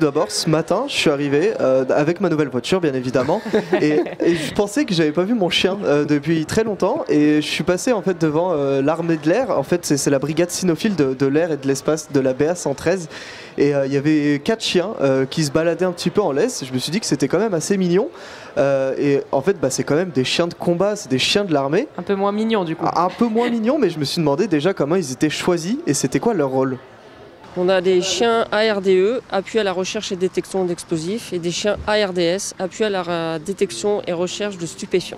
d'abord, ce matin, je suis arrivé avec ma nouvelle voiture, bien évidemment, et je pensais que j'avais pas vu mon chien depuis très longtemps, et je suis passé en fait devant l'armée de l'air. En fait, c'est la brigade cynophile de l'air et de l'espace de la BA 113, et il y avait 4 chiens qui se baladaient un petit peu en laisse. Je me suis dit que c'était quand même assez mignon, et en fait, c'est quand même des chiens de combat, c'est des chiens de l'armée. Un peu moins mignon du coup. Un peu moins mignon, mais je me suis demandé déjà comment ils étaient choisis et c'était quoi leur rôle. On a des chiens ARDE, appui à la recherche et détection d'explosifs, et des chiens ARDS, appui à la détection et recherche de stupéfiants.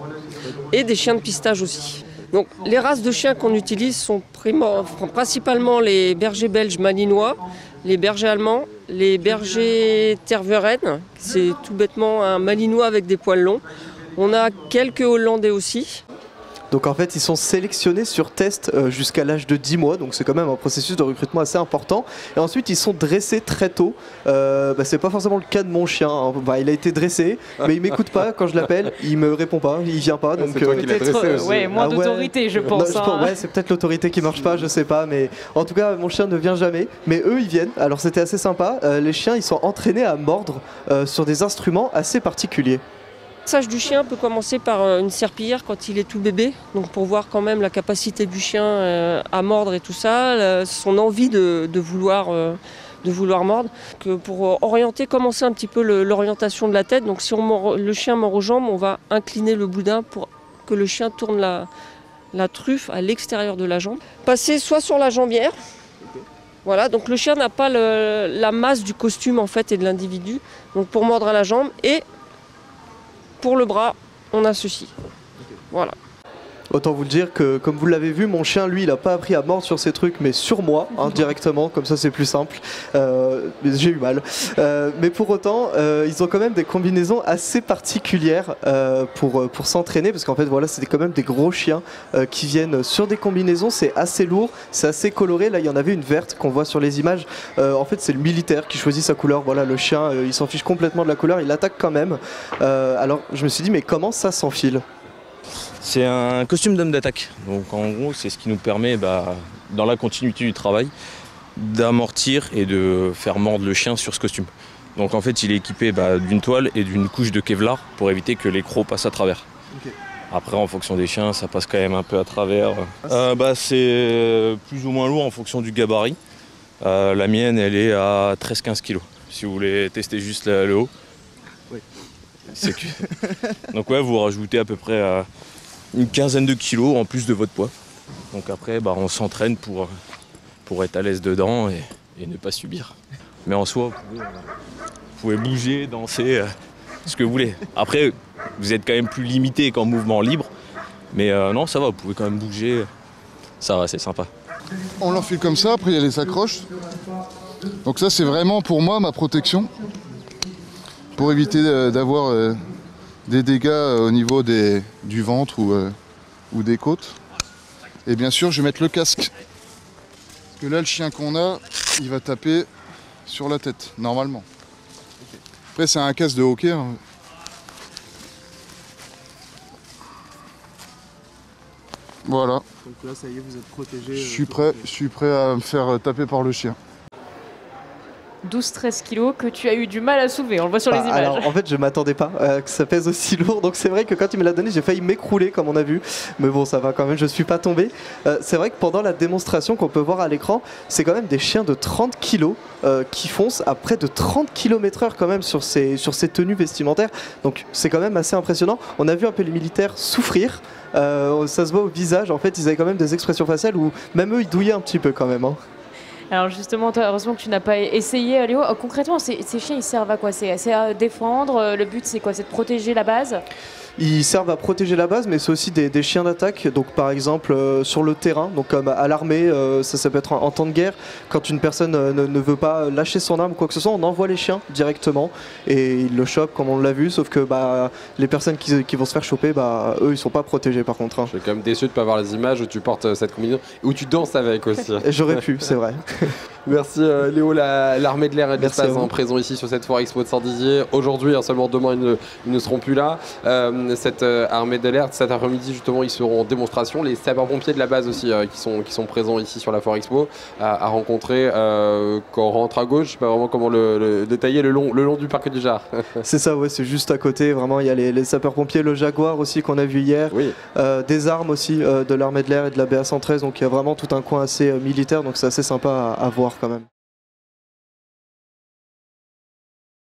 Et des chiens de pistage aussi. Donc, les races de chiens qu'on utilise sont principalement les bergers belges malinois, les bergers allemands, les bergers tervuren, c'est tout bêtement un malinois avec des poils longs. On a quelques hollandais aussi. Donc en fait, ils sont sélectionnés sur test jusqu'à l'âge de 10 mois, donc c'est quand même un processus de recrutement assez important. Et ensuite, ils sont dressés très tôt. C'est pas forcément le cas de mon chien, hein. Il a été dressé, mais il m'écoute pas quand je l'appelle, il me répond pas, il vient pas. Donc c'est toi qui l'as dressé aussi. Moins d'autorité, je pense. Ouais, c'est peut-être l'autorité qui marche pas, je sais pas, mais en tout cas, mon chien ne vient jamais. Mais eux, ils viennent. Alors c'était assez sympa. Les chiens, ils sont entraînés à mordre sur des instruments assez particuliers. Le dressage du chien peut commencer par une serpillière quand il est tout bébé, donc pour voir quand même la capacité du chien à mordre et tout ça, son envie de vouloir mordre. Que pour commencer un petit peu l'orientation de la tête, donc si le chien mord aux jambes, on va incliner le boudin pour que le chien tourne la truffe à l'extérieur de la jambe. Passer soit sur la jambière, voilà, donc le chien n'a pas la masse du costume en fait et de l'individu, donc pour mordre à la jambe, et pour le bras, on a ceci. Voilà. Autant vous le dire que, comme vous l'avez vu, mon chien, lui, il a pas appris à mordre sur ces trucs, mais sur moi, directement, comme ça c'est plus simple. J'ai eu mal. Mais pour autant, ils ont quand même des combinaisons assez particulières pour s'entraîner, parce qu'en fait, voilà, c'est quand même des gros chiens qui viennent sur des combinaisons, c'est assez lourd, c'est assez coloré. Là, il y en avait une verte qu'on voit sur les images. En fait, c'est le militaire qui choisit sa couleur. Voilà, le chien, il s'en fiche complètement de la couleur, il attaque quand même. Alors, je me suis dit, mais comment ça s'enfile ? C'est un costume d'homme d'attaque. Donc en gros, c'est ce qui nous permet, dans la continuité du travail, d'amortir et de faire mordre le chien sur ce costume. Donc en fait, il est équipé d'une toile et d'une couche de Kevlar pour éviter que les crocs passent à travers. Okay. Après, en fonction des chiens, ça passe quand même un peu à travers. C'est plus ou moins lourd en fonction du gabarit. La mienne, elle est à 13-15 kg. Si vous voulez tester juste le haut. Oui. Donc ouais, vous rajoutez à peu près une quinzaine de kilos en plus de votre poids. Donc après, on s'entraîne pour être à l'aise dedans et ne pas subir. Mais en soi, vous pouvez bouger, danser, ce que vous voulez. Après, vous êtes quand même plus limité qu'en mouvement libre. Mais non, ça va, vous pouvez quand même bouger. Ça va, c'est sympa. On l'enfile comme ça, après il y a les accroches. Donc ça, c'est vraiment pour moi ma protection. Pour éviter d'avoir des dégâts au niveau du ventre ou des côtes. Et bien sûr, je vais mettre le casque. Parce que là, le chien qu'on a, il va taper sur la tête, normalement. Après, c'est un casque de hockey. Hein. Voilà. Donc là, ça y est, vous êtes protégé. Je suis prêt à me faire taper par le chien. 12-13 kilos que tu as eu du mal à soulever, on le voit sur les images. Alors en fait je m'attendais pas que ça pèse aussi lourd, donc c'est vrai que quand il me l'a donné j'ai failli m'écrouler comme on a vu, mais bon ça va quand même, je suis pas tombé. C'est vrai que pendant la démonstration qu'on peut voir à l'écran, c'est quand même des chiens de 30 kilos qui foncent à près de 30 km/h quand même sur ces tenues vestimentaires, donc c'est quand même assez impressionnant. On a vu un peu les militaires souffrir, ça se voit au visage, en fait ils avaient quand même des expressions faciales où même eux ils douillaient un petit peu quand même. Alors justement, toi, heureusement que tu n'as pas essayé, Léo. Concrètement, ces chiens, ils servent à quoi? C'est à défendre. Le but, c'est quoi? C'est de protéger la base? Ils servent à protéger la base, mais c'est aussi des chiens d'attaque. Donc par exemple sur le terrain, donc comme à l'armée, ça peut être en temps de guerre. Quand une personne ne veut pas lâcher son arme ou quoi que ce soit, on envoie les chiens directement et ils le chopent comme on l'a vu. Sauf que les personnes qui vont se faire choper, eux ils sont pas protégés par contre. Je suis quand même déçu de ne pas voir les images où tu portes cette combinaison, où tu danses avec aussi. J'aurais pu, c'est vrai. Merci Léo, l'armée de l'air et de l'espace présent ici sur cette foire expo de Saint-Dizier. Aujourd'hui, seulement demain ils ne seront plus là. cette armée de l'air. Cet après-midi, justement, ils seront en démonstration. Les sapeurs-pompiers de la base aussi, qui sont présents ici sur la Foire Expo, à rencontrer quand on rentre à gauche. Je sais pas vraiment comment le détailler, le long du parc du Jard. C'est ça, ouais, c'est juste à côté. Vraiment, il y a les sapeurs-pompiers, le Jaguar aussi qu'on a vu hier, Oui. des armes aussi de l'armée de l'air et de la BA-113. Donc il y a vraiment tout un coin assez militaire. Donc c'est assez sympa à voir quand même.